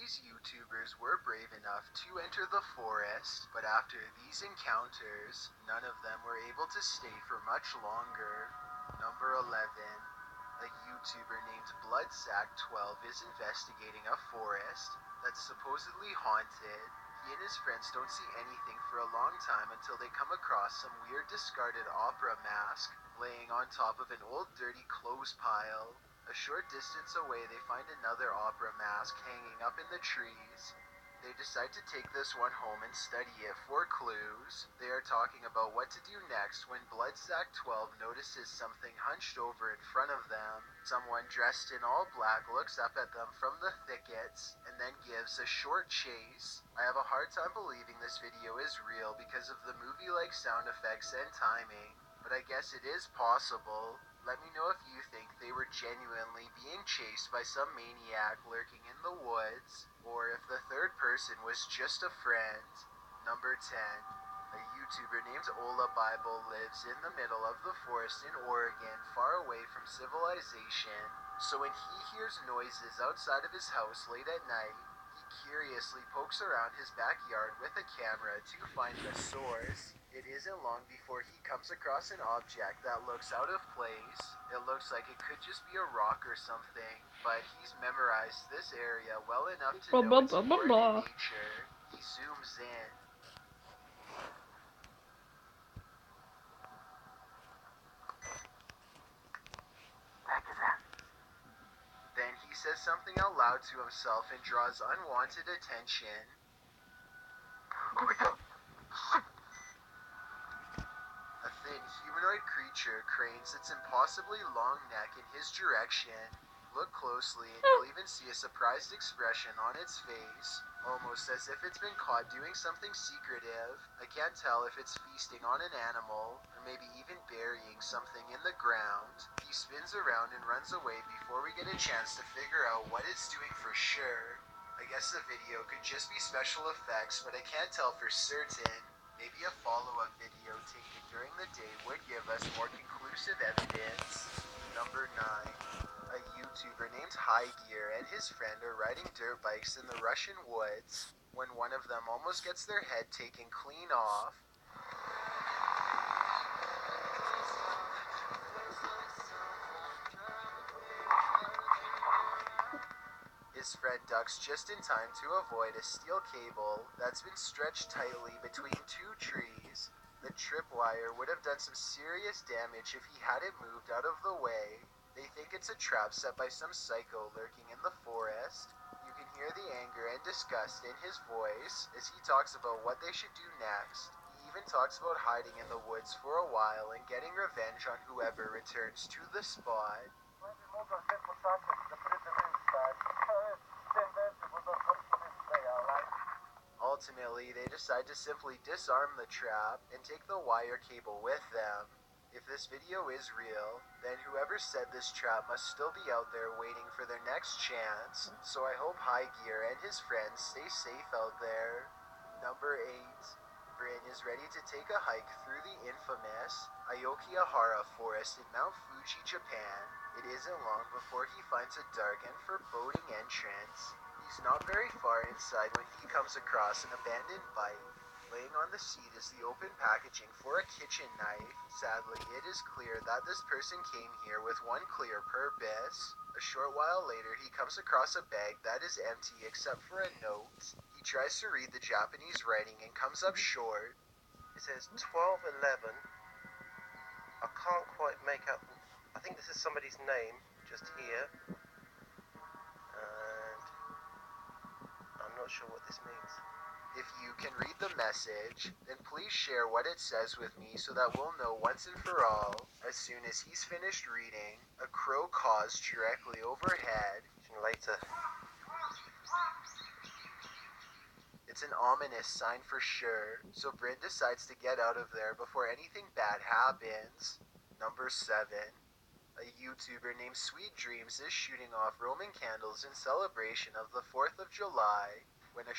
these YouTubers were brave enough to enter the forest, but after these encounters, none of them were able to stay for much longer. Number 11. A YouTuber named Bloodsack12 is investigating a forest that's supposedly haunted. He and his friends don't see anything for a long time until they come across some weird discarded opera mask laying on top of an old dirty clothes pile. A short distance away they find another opera mask hanging up in the trees. They decide to take this one home and study it for clues. They are talking about what to do next when Bloodsack12 notices something hunched over in front of them. Someone dressed in all black looks up at them from the thickets and then gives a short chase. I have a hard time believing this video is real because of the movie-like sound effects and timing, but I guess it is possible. Let me know if you think they were genuinely being chased by some maniac lurking in the woods, or if the third person was just a friend. Number 10. A YouTuber named Ola Bible lives in the middle of the forest in Oregon, far away from civilization. So when he hears noises outside of his house late at night, he curiously pokes around his backyard with a camera to find the source. It isn't long before he comes across an object that looks out of place. It looks like it could just be a rock or something, but he's memorized this area well enough to know it's important in nature. He zooms in. Then he says something out loud to himself and draws unwanted attention. A thin humanoid creature cranes its impossibly long neck in his direction. Look closely and you'll even see a surprised expression on its face, almost as if it's been caught doing something secretive. I can't tell if it's feasting on an animal, or maybe even burying something in the ground. He spins around and runs away before we get a chance to figure out what it's doing for sure. I guess the video could just be special effects, but I can't tell for certain. Maybe a follow-up video taken during the day would give us more conclusive evidence. Number 9. A YouTuber named Highgear and his friend are riding dirt bikes in the Russian woods when one of them almost gets their head taken clean off. His friend ducks just in time to avoid a steel cable that's been stretched tightly between two trees. The tripwire would have done some serious damage if he hadn't moved out of the way. They think it's a trap set by some psycho lurking in the forest. You can hear the anger and disgust in his voice as he talks about what they should do next. He even talks about hiding in the woods for a while and getting revenge on whoever returns to the spot. Ultimately, they decide to simply disarm the trap and take the wire cable with them. If this video is real, then whoever set this trap must still be out there waiting for their next chance, so I hope Highgear and his friends stay safe out there. Number 8. Bryn is ready to take a hike through the infamous Aokigahara forest in Mount Fuji, Japan. It isn't long before he finds a dark and foreboding entrance. He's not very far inside when he comes across an abandoned bike. Laying on the seat is the open packaging for a kitchen knife. Sadly, it is clear that this person came here with one clear purpose. A short while later, he comes across a bag that is empty except for a note. He tries to read the Japanese writing and comes up short. It says 1211. I can't quite make out. I think this is somebody's name just here. And I'm not sure what this means. If you can read the message, then please share what it says with me so that we'll know once and for all. As soon as he's finished reading, a crow caws directly overhead. Later. It's an ominous sign for sure, so Bryn decides to get out of there before anything bad happens. Number 7. A YouTuber named Sweet Dreams is shooting off Roman candles in celebration of the 4th of July when a